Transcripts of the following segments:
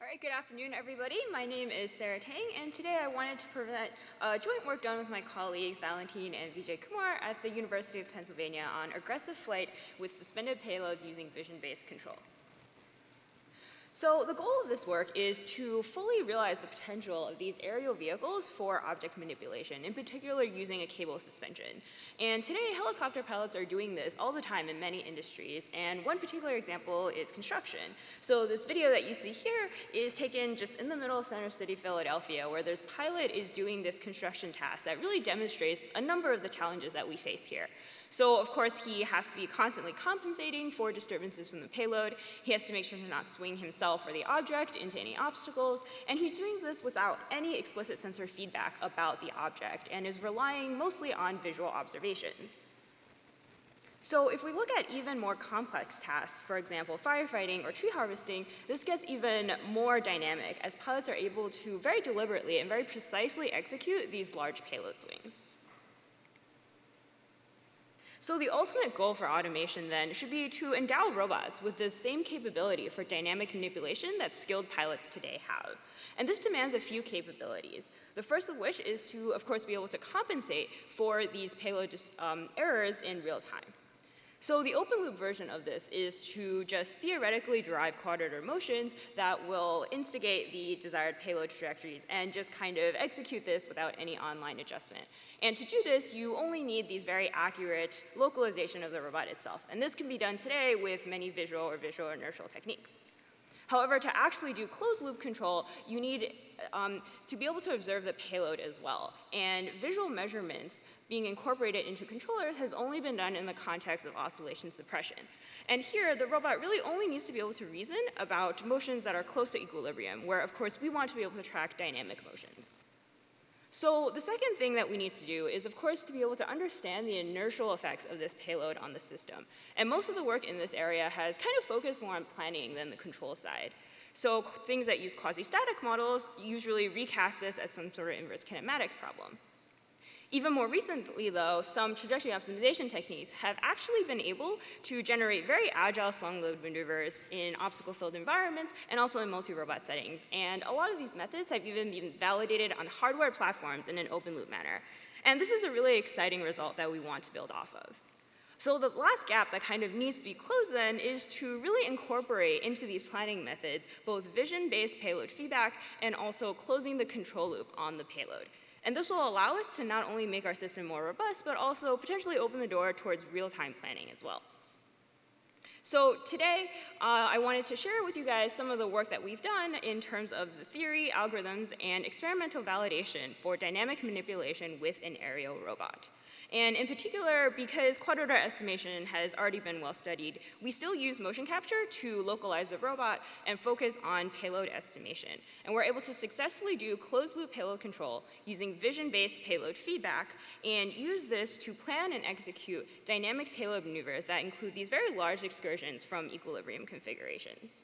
All right, good afternoon, everybody. My name is Sarah Tang, and today I wanted to present joint work done with my colleagues Valentin and Vijay Kumar at the University of Pennsylvania on aggressive flight with suspended payloads using vision-based control. So the goal of this work is to fully realize the potential of these aerial vehicles for object manipulation, in particular using a cable suspension. And today, helicopter pilots are doing this all the time in many industries, and one particular example is construction. So this video that you see here is taken just in the middle of Center City, Philadelphia, where this pilot is doing this construction task that really demonstrates a number of the challenges that we face here. So, of course, he has to be constantly compensating for disturbances from the payload. He has to make sure to not swing himself or the object into any obstacles. And he's doing this without any explicit sensor feedback about the object and is relying mostly on visual observations. So if we look at even more complex tasks, for example, firefighting or tree harvesting, this gets even more dynamic as pilots are able to very deliberately and very precisely execute these large payload swings. So the ultimate goal for automation then should be to endow robots with the same capability for dynamic manipulation that skilled pilots today have. And this demands a few capabilities. The first of which is to, of course, be able to compensate for these payload errors in real time. So the open loop version of this is to just theoretically derive quadrotor motions that will instigate the desired payload trajectories and just kind of execute this without any online adjustment. And to do this, you only need these very accurate localization of the robot itself. And this can be done today with many visual or visual inertial techniques. However, to actually do closed loop control, you need to be able to observe the payload as well. And visual measurements being incorporated into controllers has only been done in the context of oscillation suppression. And here, the robot really only needs to be able to reason about motions that are close to equilibrium, where, of course, we want to be able to track dynamic motions. So the second thing that we need to do is, of course, to be able to understand the inertial effects of this payload on the system. And most of the work in this area has kind of focused more on planning than the control side. So things that use quasi-static models usually recast this as some sort of inverse kinematics problem. Even more recently, though, some trajectory optimization techniques have actually been able to generate very agile slung load maneuvers in obstacle-filled environments and also in multi-robot settings. And a lot of these methods have even been validated on hardware platforms in an open-loop manner. And this is a really exciting result that we want to build off of. So the last gap that kind of needs to be closed then is to really incorporate into these planning methods both vision-based payload feedback and also closing the control loop on the payload. And this will allow us to not only make our system more robust, but also potentially open the door towards real-time planning as well. So today, I wanted to share with you guys some of the work that we've done in terms of the theory, algorithms, and experimental validation for dynamic manipulation with an aerial robot. And in particular, because quadrotor estimation has already been well studied, we still use motion capture to localize the robot and focus on payload estimation. And we're able to successfully do closed-loop payload control using vision-based payload feedback and use this to plan and execute dynamic payload maneuvers that include these very large excursions from equilibrium configurations.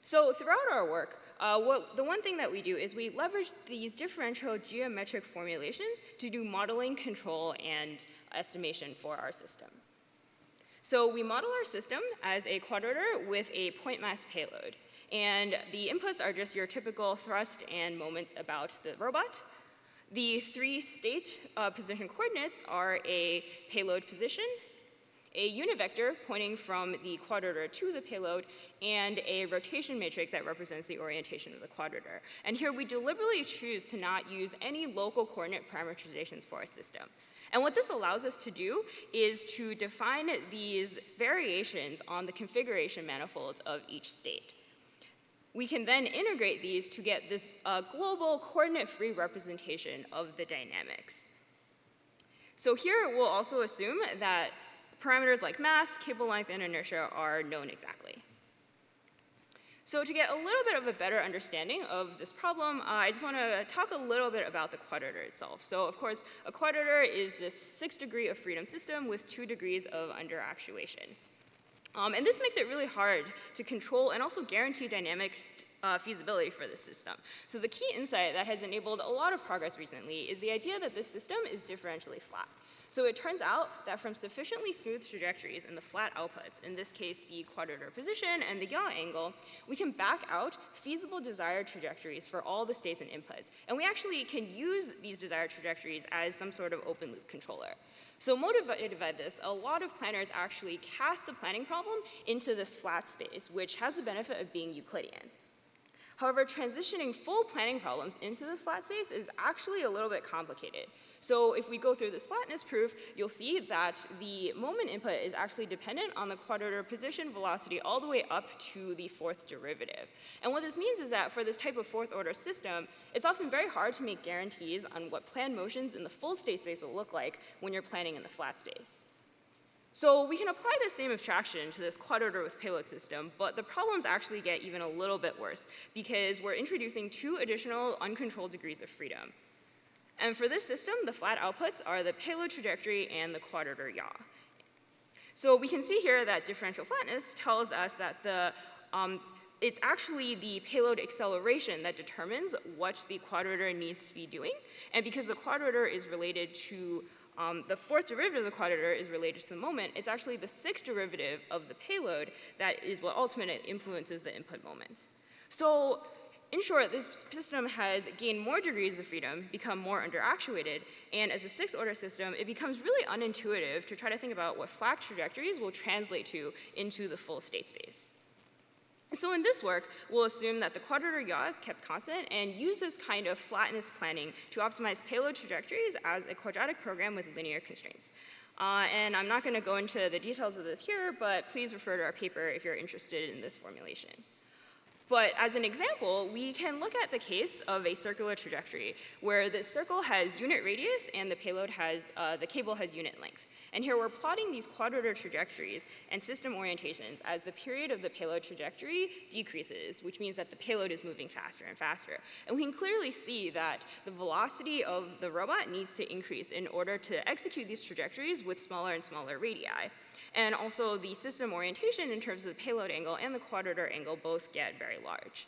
So throughout our work, the one thing that we do is we leverage these differential geometric formulations to do modeling, control, and estimation for our system. So we model our system as a quadrotor with a point mass payload. And the inputs are just your typical thrust and moments about the robot. The three state position coordinates are a payload position, a unit vector pointing from the quadrotor to the payload, and a rotation matrix that represents the orientation of the quadrotor. And here we deliberately choose to not use any local coordinate parameterizations for our system. And what this allows us to do is to define these variations on the configuration manifolds of each state. We can then integrate these to get this global coordinate-free representation of the dynamics. So here we'll also assume that parameters like mass, cable length, and inertia are known exactly. So to get a little bit of a better understanding of this problem, I just want to talk a little bit about the quadrotor itself. So of course, a quadrotor is this 6 degree of freedom system with 2 degrees of under actuation. And this makes it really hard to control and also guarantee dynamic feasibility for this system. So the key insight that has enabled a lot of progress recently is the idea that this system is differentially flat. So it turns out that from sufficiently smooth trajectories in the flat outputs, in this case the quadrotor position and the yaw angle, we can back out feasible desired trajectories for all the states and inputs. And we actually can use these desired trajectories as some sort of open loop controller. So motivated by this, a lot of planners actually cast the planning problem into this flat space, which has the benefit of being Euclidean. However, transitioning full planning problems into this flat space is actually a little bit complicated. So if we go through this flatness proof, you'll see that the moment input is actually dependent on the quadrotor position velocity all the way up to the fourth derivative. And what this means is that for this type of fourth order system, it's often very hard to make guarantees on what planned motions in the full state space will look like when you're planning in the flat space. So we can apply the same abstraction to this quadrotor with payload system, but the problems actually get even a little bit worse because we're introducing 2 additional uncontrolled degrees of freedom. And for this system, the flat outputs are the payload trajectory and the quadrotor yaw. So we can see here that differential flatness tells us that it's actually the payload acceleration that determines what the quadrotor needs to be doing. And because the quadrotor is related to the fourth derivative of the quadrotor is related to the moment, it's actually the sixth derivative of the payload that is what ultimately influences the input moment. So in short, this system has gained more degrees of freedom, become more underactuated, and as a sixth order system, it becomes really unintuitive to try to think about what flat trajectories will translate to into the full state space. So in this work, we'll assume that the quadrotor yaw is kept constant and use this kind of flatness planning to optimize payload trajectories as a quadratic program with linear constraints. And I'm not going to go into the details of this here, but please refer to our paper if you're interested in this formulation. But as an example, we can look at the case of a circular trajectory where the circle has unit radius and the payload has, the cable has unit length. And here we're plotting these quadrotor trajectories and system orientations as the period of the payload trajectory decreases, which means that the payload is moving faster and faster. And we can clearly see that the velocity of the robot needs to increase in order to execute these trajectories with smaller and smaller radii. And also the system orientation in terms of the payload angle and the quadrotor angle both get very large.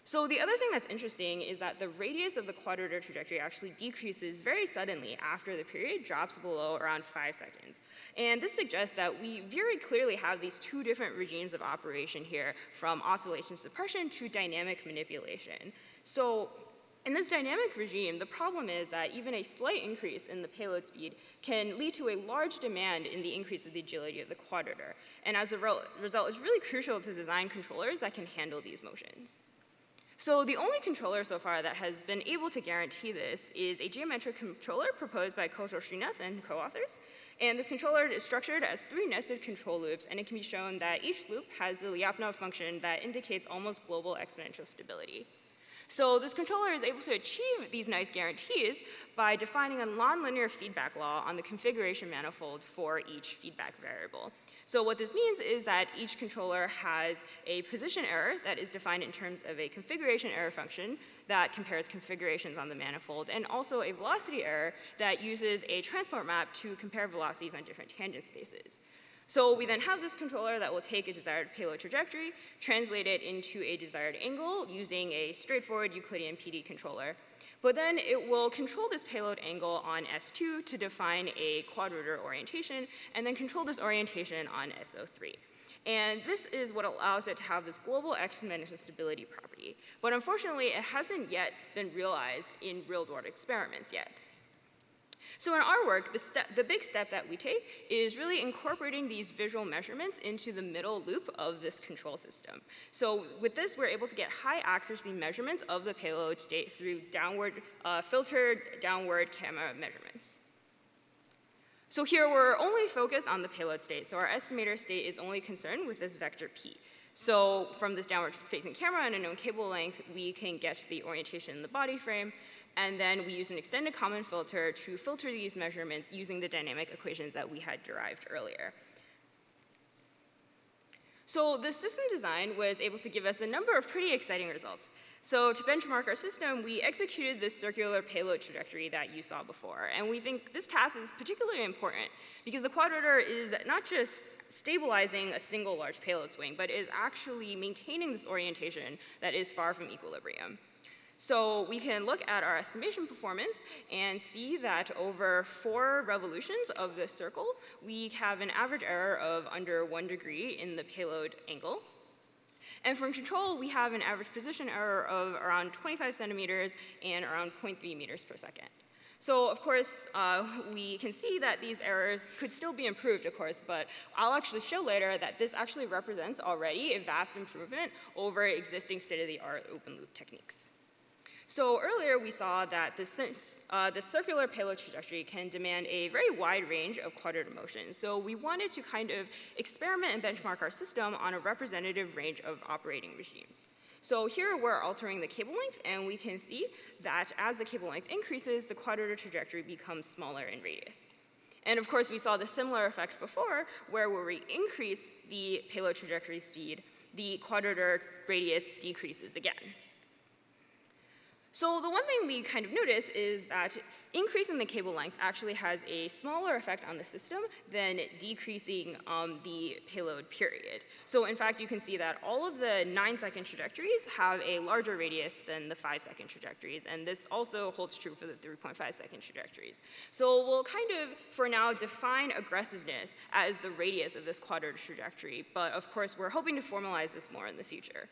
So the other thing that's interesting is that the radius of the quadrotor trajectory actually decreases very suddenly after the period drops below around 5 seconds. And this suggests that we very clearly have these 2 different regimes of operation here, from oscillation suppression to dynamic manipulation. So in this dynamic regime, the problem is that even a slight increase in the payload speed can lead to a large demand in the increase of the agility of the quadrotor. And as a result, it's really crucial to design controllers that can handle these motions. So the only controller so far that has been able to guarantee this is a geometric controller proposed by Koshal Srinath and co-authors. And this controller is structured as 3 nested control loops, and it can be shown that each loop has a Lyapunov function that indicates almost global exponential stability. So this controller is able to achieve these nice guarantees by defining a nonlinear feedback law on the configuration manifold for each feedback variable. So what this means is that each controller has a position error that is defined in terms of a configuration error function that compares configurations on the manifold, and also a velocity error that uses a transport map to compare velocities on different tangent spaces. So we then have this controller that will take a desired payload trajectory, translate it into a desired angle using a straightforward Euclidean PD controller. But then it will control this payload angle on S2 to define a quadrotor orientation, and then control this orientation on SO3. And this is what allows it to have this global exponential stability property. But unfortunately, it hasn't yet been realized in real-world experiments yet. So in our work, the big step that we take is really incorporating these visual measurements into the middle loop of this control system. So with this, we're able to get high accuracy measurements of the payload state through filtered downward camera measurements. So here we're only focused on the payload state. So our estimator state is only concerned with this vector P. So from this downward facing camera and a known cable length, we can get the orientation in the body frame. And then we use an extended common filter to filter these measurements using the dynamic equations that we had derived earlier. So the system design was able to give us a number of pretty exciting results. So to benchmark our system, we executed this circular payload trajectory that you saw before. And we think this task is particularly important because the quadrotor is not just stabilizing a single large payload swing, but is actually maintaining this orientation that is far from equilibrium. So we can look at our estimation performance and see that over 4 revolutions of this circle, we have an average error of under 1 degree in the payload angle. And from control, we have an average position error of around 25 centimeters and around 0.3 meters per second. So of course, we can see that these errors could still be improved, of course, but I'll actually show later that this actually represents already a vast improvement over existing state-of-the-art open loop techniques. So earlier we saw that the circular payload trajectory can demand a very wide range of quadrotor motions. So we wanted to kind of experiment and benchmark our system on a representative range of operating regimes. So here we're altering the cable length, and we can see that as the cable length increases, the quadrotor trajectory becomes smaller in radius. And of course, we saw the similar effect before, where we increase the payload trajectory speed, the quadrotor radius decreases again. So the one thing we kind of notice is that increasing the cable length actually has a smaller effect on the system than decreasing the payload period. So in fact, you can see that all of the 9-second trajectories have a larger radius than the 5-second trajectories, and this also holds true for the 3.5-second trajectories. So we'll kind of, for now, define aggressiveness as the radius of this quadrotor trajectory, but of course, we're hoping to formalize this more in the future.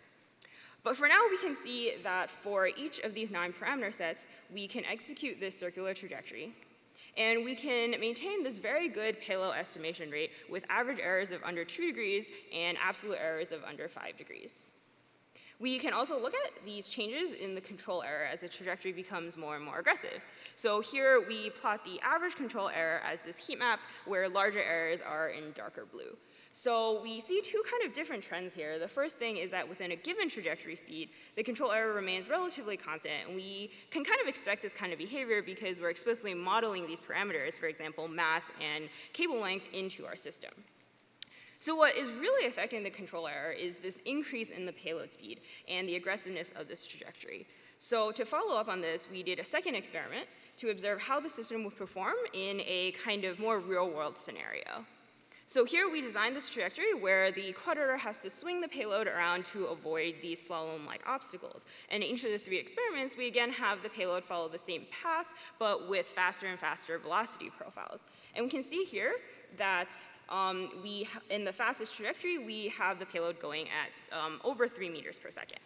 But for now, we can see that for each of these 9 parameter sets, we can execute this circular trajectory. And we can maintain this very good payload estimation rate with average errors of under 2 degrees and absolute errors of under 5 degrees. We can also look at these changes in the control error as the trajectory becomes more and more aggressive. So here we plot the average control error as this heat map where larger errors are in darker blue. So we see 2 kind of different trends here. The first thing is that within a given trajectory speed, the control error remains relatively constant, and we can kind of expect this kind of behavior because we're explicitly modeling these parameters, for example, mass and cable length, into our system. So what is really affecting the control error is this increase in the payload speed and the aggressiveness of this trajectory. So to follow up on this, we did a second experiment to observe how the system would perform in a kind of more real-world scenario. So here we designed this trajectory where the quadrotor has to swing the payload around to avoid these slalom-like obstacles. And in each of the 3 experiments, we again have the payload follow the same path, but with faster and faster velocity profiles. And we can see here that in the fastest trajectory, we have the payload going at over 3 meters per second.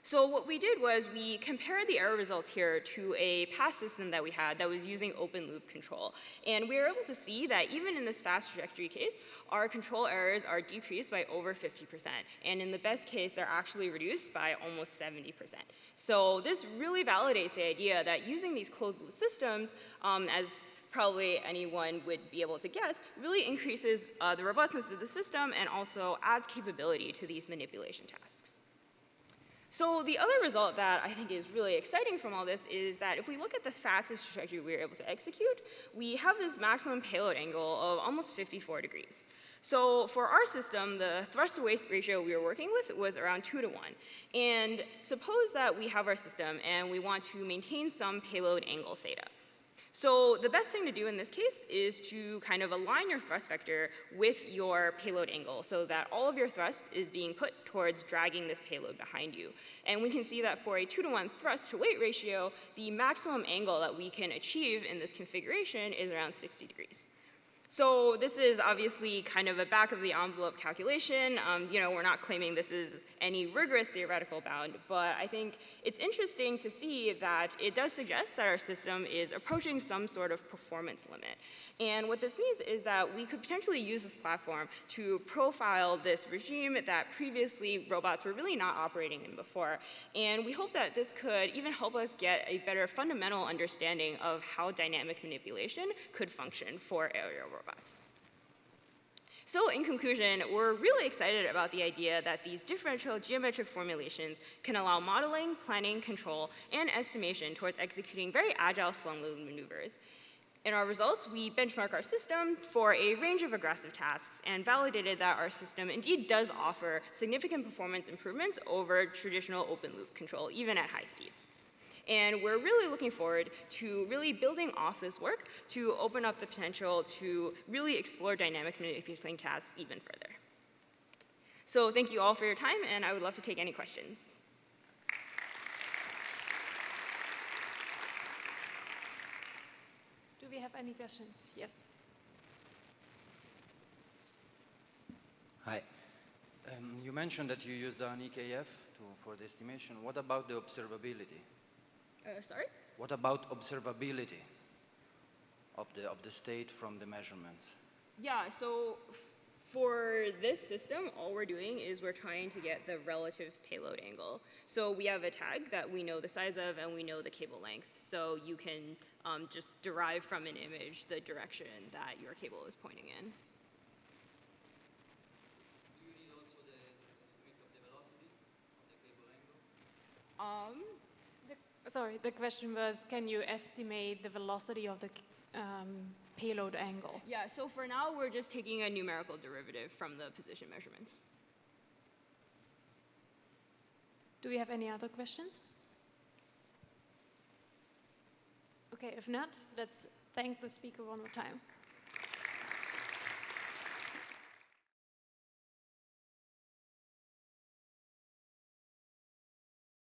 So what we did was we compared the error results here to a past system that we had that was using open loop control. And we were able to see that even in this fast trajectory case, our control errors are decreased by over 50%. And in the best case, they're actually reduced by almost 70%. So this really validates the idea that using these closed loop systems, as probably anyone would be able to guess, really increases the robustness of the system and also adds capability to these manipulation tasks. So the other result that I think is really exciting from all this is that if we look at the fastest trajectory we were able to execute, we have this maximum payload angle of almost 54 degrees. So for our system, the thrust-to-weight ratio we were working with was around 2 to 1. And suppose that we have our system and we want to maintain some payload angle theta. So the best thing to do in this case is to kind of align your thrust vector with your payload angle so that all of your thrust is being put towards dragging this payload behind you. And we can see that for a 2 to 1 thrust to weight ratio, the maximum angle that we can achieve in this configuration is around 60 degrees. So this is obviously kind of a back of the envelope calculation. We're not claiming this is any rigorous theoretical bound, but I think it's interesting to see that it does suggest that our system is approaching some sort of performance limit. And what this means is that we could potentially use this platform to profile this regime that previously robots were really not operating in before. And we hope that this could even help us get a better fundamental understanding of how dynamic manipulation could function for aerial robots. So in conclusion, we're really excited about the idea that these differential geometric formulations can allow modeling, planning, control, and estimation towards executing very agile slung-load maneuvers. In our results, we benchmark our system for a range of aggressive tasks and validated that our system indeed does offer significant performance improvements over traditional open-loop control, even at high speeds. And we're really looking forward to really building off this work to open up the potential to really explore dynamic manipulation tasks even further. So thank you all for your time, and I would love to take any questions. have any questions? Yes. Hi. You mentioned that you used an EKF for the estimation. What about the observability? Sorry? What about observability of the state from the measurements? Yeah, so for this system, all we're doing is we're trying to get the relative payload angle. So we have a tag that we know the size of and we know the cable length. So you can just derive from an image the direction that your cable is pointing in. Do you need also the estimate of the velocity of the cable angle? Sorry, the question was, can you estimate the velocity of the payload angle? Yeah, so for now, we're just taking a numerical derivative from the position measurements. Do we have any other questions? Okay, if not, let's thank the speaker one more time.